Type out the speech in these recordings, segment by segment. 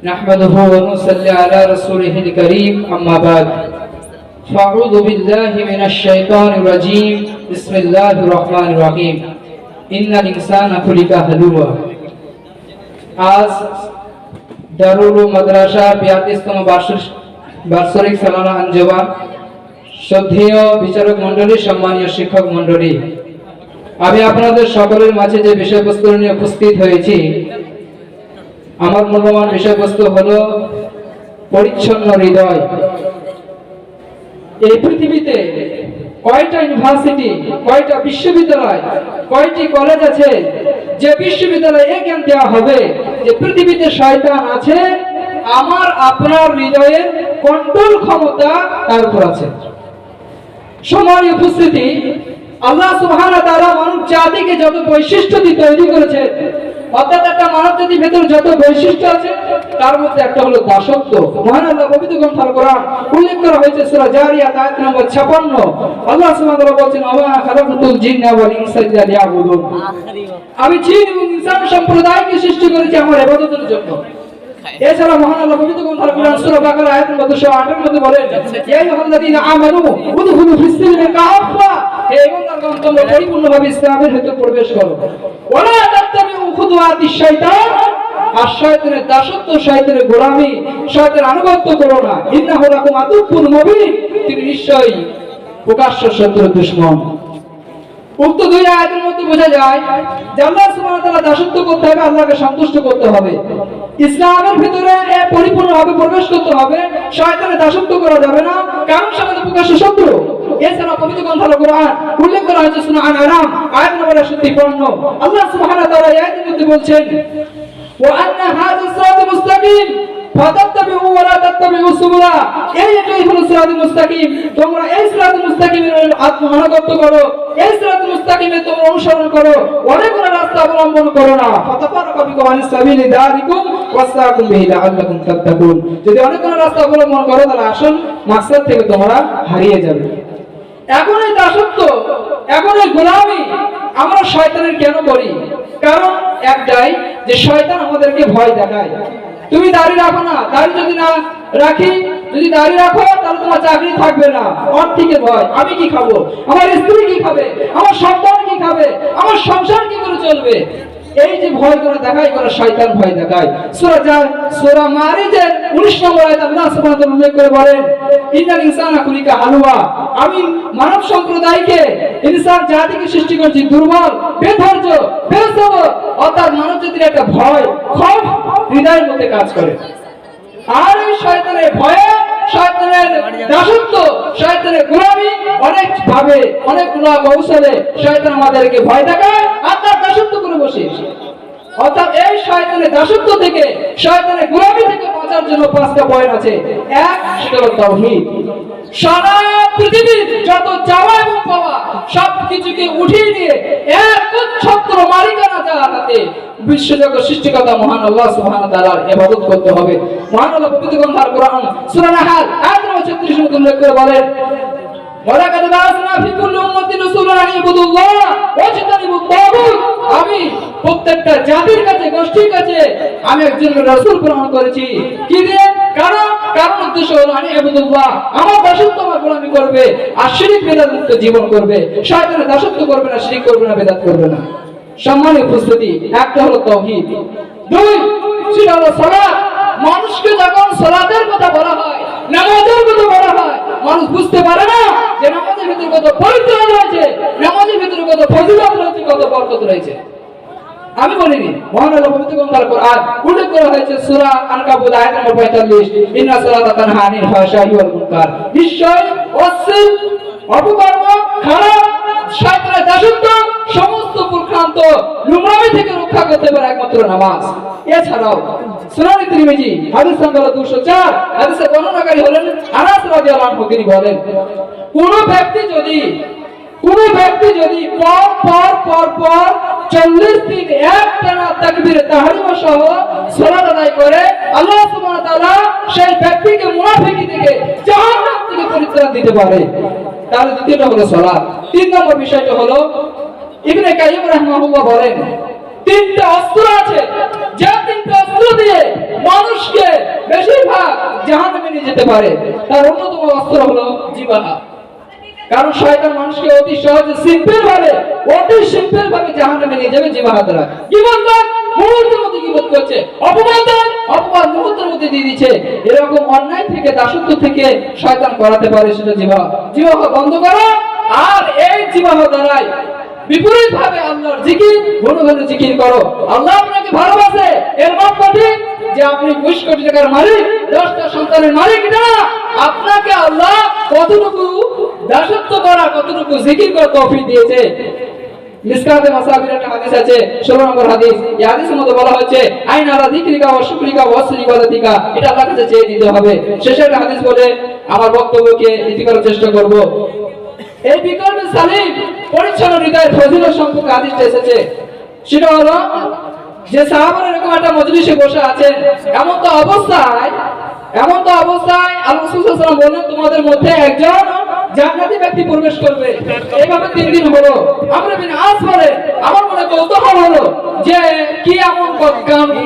نحمده ونصلي على رسوله الكريم أما بعد فأعوذ بالله من الشيطان الرجيم بسم الله الرحمن الرحيم إن الإنسان خلق هلوعا আজ দারুল মাদ্রাসা 42তম বার্ষিক সালানা আঞ্জুমান শ্রদ্ধেয় বিচারক মণ্ডলী, সম্মানীয় শিক্ষক মণ্ডলী, আমি আপনাদের সকলের মাঝে যে বিষয়বস্তু নিয়ে উপস্থিত হয়েছি, আমার মূল্যবান বিষয়বস্তু হলো পরিচ্ছন্ন হৃদয়। এই পৃথিবীতে কয়টা ইউনিভার্সিটি, কয়টা বিশ্ববিদ্যালয়, কয়টি কলেজ আছে যে বিশ্ববিদ্যালয়ে এই জ্ঞান দেওয়া হবে যে পৃথিবীতে শয়তান আছে, আমার আপনার হৃদয়ের কন্ট্রোল ক্ষমতা তার উপর আছে। সম্মানীয় উপস্থিতি, আল্লাহ সুবহানাহু ওয়া তাআলা মানব জাতিকে যত বৈশিষ্ট্য দিয়ে তৈরি করেছে, অর্থাৎ একটা মানব জাতির ভেতরে যত বৈশিষ্ট্য আছে তার মধ্যে একটা হলো দাসত্ব। মহান আল্লাহ পবিত্র গ্রন্থ আল কোরআন উল্লেখ করা হয়েছে সূরা জারিয়াত আয়াত নম্বর 56। আল্লাহ সুবহানাহু ওয়া তাআলা বলেন, ওয়া খালাকাতুল জিন্না ওয়াল ইনসা ইল্লা লিয়াবুদুন, আমি জিন এবং ইনসান সম্প্রদায়কে সৃষ্টি করেছি আমার ইবাদতের জন্য। এছাড়া মহান আল্লাহ পবিত্র গ্রন্থ আল কোরআন সূরা বাকারা আয়াত নম্বর 208 এর মধ্যে বলেন, ইয়া আইয়ুহাল্লাযীনা আমানু উদখুলু ফিস-সিলমি কাফা, হে ঈমানদারগণ তোমরা পরিপূর্ণভাবে ইসলামের ভিতর প্রবেশ করো। ওয়ালা তাত্তাবিউ খুতুওয়াতিশ শাইতান, আর শয়তানের দাসত্ব, শয়তানের গোলামি, শয়তানের আনুগত্য করো না। ইন্নাহু লাকুম আদুউন মুবিন, তিনি নিশ্চয়ই প্রকাশ্য শত্রু দুশমন। উক্ত দুই আয়াতের মধ্যে বোঝা যায় যে আল্লাহ সুবহানাহু ওয়া তাআলা দাসত্ব করতে হবে, আল্লাহকে সন্তুষ্ট করতে হবে, ইসলামের ভিতরে পরিপূর্ণভাবে প্রবেশ করতে হবে, শয়তানের দাসত্ব করা যাবে না, কারণ সেটা প্রকাশ্য শত্রু। এছাড়া পবিত্র গ্রন্থ আল কোরআন উল্লেখ করা হয়েছে সূরা আন-নাম আয়াত নম্বর 53। আল্লাহ সুবহানাহু ওয়া তাআলা এই আয়াতের মধ্যে বলছেন, ওয়া আন্না হাযা সিরাতুল মুস্তাকিম ফাতাত্তাবিউ ওয়া লা তাত্তাবিউ সুবুলা, এইটাই হলো সিরাতুল মুস্তাকিম, তোমরা এই সিরাতুল মুস্তাকিমের আনুগত্য করো, এই সিরাতুল মুস্তাকিমে তোমরা অনুসরণ করো, অনেক রাস্তা অবলম্বন করো না। ফাতাফারাকা বিকুম আনিস সাবিলি যালিকুম ওয়াসাকুম বিহি লাআল্লাকুম তাত্তাকুন, যদি অনেক রাস্তা অবলম্বন করো তাহলে আসল মাকসাদ থেকে তোমরা হারিয়ে যাবে। এখন এই দাসত্ব, এখন এই গোলামি আমরা শয়তানের কেন করি? কারণ একটাই, যে শয়তান আমাদেরকে ভয় দেখায়। তুমি দাড়ি রাখো না, দাড়ি যদি না রাখি, যদি দাড়ি রাখো তাহলে তোমার চাকরি থাকবে না, অর্থের ভয়, আমি কি খাবো, আমার স্ত্রী কি খাবে, আমার সন্তান কি খাবে, আমার সংসার কি করে চলবে, এই যে ভয় করে দেখায়, করে শয়তান ভয় দেখায়। সূরা মারিজের 19 নম্বর আয়াতে আল্লাহ সুবহানাহু ওয়া তাআলা উল্লেখ করে বলেন, ইন্নাল ইনসানা খুলিকা হালুয়া, আমি মানব সম্প্রদায়কে, ইনসান জাতিকে সৃষ্টি করেছি দুর্বল, বেধৈর্য, বেসবর, অর্থাৎ মানব জাতির একটা ভয়, খৌফ হৃদয়ের মধ্যে কাজ করে। আর এই শয়তানের ভয়ে, শয়তানের দাসত্ব, শয়তানের গোলামি অনেক ভাবে, অনেক কৌশলে শয়তান আমাদেরকে ভয় দেখায় আর তার দাসত্ব করে বসে। অর্থাৎ এই শয়তানের দাসত্ব থেকে, শয়তানের গোলামি থেকে বাঁচার জন্য 5টা পয়েন্ট আছে। এক, সেটা হলো তাওহীদ। সারা পৃথিবীর যত চাওয়া এবং পাওয়া সবকিছুকে উঠিয়ে নিয়ে একচ্ছত্র মালিকানা যার হাতে, বিশ্বজগৎ সৃষ্টিকর্তা মহান আল্লাহ সুবহানাহু ওয়া তাআলার ইবাদত করতে হবে। মহান আল্লাহ পবিত্র গ্রন্থ আল কোরআন সূরা নাহল আয়াত নম্বর 36 এর মধ্যে উল্লেখ করে বলেন, ওয়ালাকাদ বা'আসনা ফি কুল্লি উম্মাতিন রাসূলান আন ইবুদুল্লাহ ওয়াজতানিবুত তাগুত, আমি প্রত্যেকটা জাতির কাছে, গোষ্ঠীর কাছে আমি একজন রাসূল প্রেরণ করেছি। কি দিয়ে? কারণ উদ্দেশ্য হলো আন ইবুদুল্লাহ, আমার দাসত্ব, আমার গোলামি করবে, আর শিরক বিদআত মুক্ত জীবন করবে, শয়তানের দাসত্ব করবে না, শিরক করবে না, বিদআত করবে না। সম্মানিত উপস্থিতি, একটা হলো তাওহীদ, দুই সেটা হলো সালাত। মানুষকে যখন সালাতের কথা বলা হয়, নামাজের কথা বলা হয়, মানুষ বুঝতে পারে না যে নামাজের ভিতরে কত পবিত্র রয়েছে, নামাজের ভিতরে কত ফজিলত রয়েছে, কত বরকত রয়েছে। আমি বলিনি, মহান আল্লাহ পবিত্র গ্রন্থ আল কোরআন উল্লেখ করা হয়েছে সূরা আনকাবুত আয়াত নম্বর 45, ইন্না সালাতা তানহা আনিল ফাহশাই ওয়াল মুনকার, নিশ্চয় অশ্লীল, অপকর্ম, খারাপ, শয়তানের দাসত্ব, সমস্ত পূর্খান্ত নোংরামি থেকে রক্ষা করতে পারে একমাত্র নামাজ। এছাড়াও সুনান তিরমিজি হাদিস নম্বর 204, হাদিসের বর্ণনাকারী হলেন আনাস রাদিয়াল্লাহু আনহু, তিনি বলেন, কোন ব্যক্তি যদি পর 40 দিন একটানা তাকবীরে তাহরিমা সহ সালাত আদায় করে, আল্লাহ সুবহানাহু ওয়া তাআলা সেই ব্যক্তিকে মুনাফিকি থেকে, জাহান্নাম থেকে পরিত্রাণ দিতে পারে। তাহলে দ্বিতীয়টা হলো সালাত। 3 নম্বর বিষয়টা হলো, ইবনে কাইয়িম রাহিমাহুল্লাহ বলেন, 3টা অস্ত্র আছে, যে 3টা অস্ত্র দিয়ে নিয়ে যেতে পারে তার অন্যতম অস্ত্র হলো জিহ্বা। কারণ শয়তান মানুষকে অতি সহজে সিম্পল ভাবে জাহান্নামে নিয়ে যাবে জিহ্বা দ্বারা। জীবনদান মুহূর্তের মধ্যে গীবত করছে, অপবাদ মুহূর্তের মধ্যে দিয়ে দিচ্ছে। এরকম অন্যায় থেকে, দাসত্ব থেকে শয়তান করাতে পারে সেটা জিহ্বা বন্ধ করো। আর এই জিহ্বা দ্বারাই বিপরীত ভাবে আল্লাহর জিকির, ঘন ঘন জিকির করো। আল্লাহ আপনাকে ভালোবাসে, এর মাপকাঠি যে আপনি 20 কোটি টাকার মালিক, 10টা সন্তানের মালিক না, আপনাকে আল্লাহ কতটুকু দাসত্ব করা, কতটুকু জিকির করা তৌফিক দিয়েছে। মিসকাতে মাসাবির একটা হাদিস আছে, 16 নম্বর হাদিস। এই হাদিসের মধ্যে বলা হচ্ছে আইনা আলা যিকরিকা ওয়া শুকরিকা ওয়া হusni ইবাদাতিকা, এটা আল্লাহর কাছে চেয়ে নিতে হবে। শেষে একটা হাদিস বলে আমার বক্তব্যকে ইতি করার চেষ্টা করব। এই বিকল্প সালিম পরিচ্ছন্ন হৃদয়ের ফজিলত সম্পর্কে হাদিস এসেছে। সেটা হলো যে সাহাবারা এরকম একটা মজলিসে বসে আছেন, এমন তো অবস্থায় আল্লাহ রাসূল সাল্লাল্লাহু আলাইহি ওয়াসাল্লাম বললেন তোমাদের মধ্যে একজন জান্নাতি ব্যক্তি প্রবেশ করবে। এইভাবে 3 দিন হলো। আমরা বিন আস বলে আমার মনে কৌতূহল হলো যে কি এমন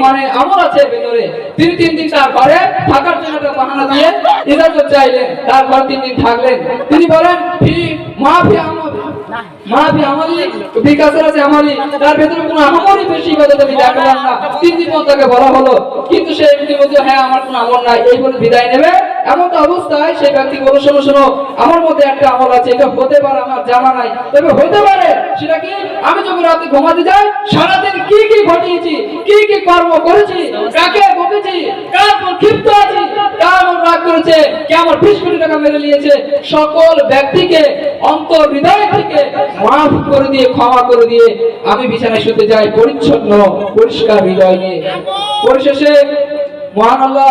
মানে আমল আছে ভিতরে। তিনি 3 দিন তারপরে থাকার জন্য একটা বাহানা দিয়ে ইজাজত চাইলেন। তারপর 3 দিন থাকলেন। তিনি বলেন মাফি আমালি বিকাশের আছে আমালি, তার ভেতরে কোনো আমলই বেশি ইবাদত আমি দেখলাম না। 3 দিন পর তাকে বলা হলো, কিন্তু সে এমনি বলছে হ্যাঁ আমার কোনো আমল নাই, এই বলে বিদায় নেবে। এমন তো অবস্থায় সেই ব্যক্তি বলো শোনো আমার মধ্যে একটা আমল আছে, এটা হতে পারে আমার জানা নাই, তবে হতে পারে সেটা কি আমি যখন রাতে ঘুমাতে যাই সারাদিন কি কি ঘটিয়েছি, কি কি কর্ম করেছি, কাকে বকেছি, কার উপর ক্ষিপ্ত আছি, কার উপর রাগ করেছে, কে আমার 20 কোটি টাকা মেরে নিয়েছে, সকল ব্যক্তিকে অন্তর হৃদয় থেকে মাফ করে দিয়ে, ক্ষমা করে দিয়ে আমি বিছানায় শুতে যাই পরিচ্ছন্ন পরিষ্কার হৃদয় নিয়ে। পরিশেষে মহান আল্লাহ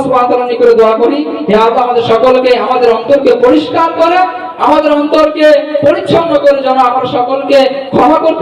সুবহানাহু ওয়া তাআলার নিকটে দোয়া করি, হে আল্লাহ আমাদের সকলকে, আমাদের অন্তরকে পরিষ্কার করে, আমাদের অন্তরকে পরিচ্ছন্ন করে যেন আমরা সকলকে ক্ষমা করতে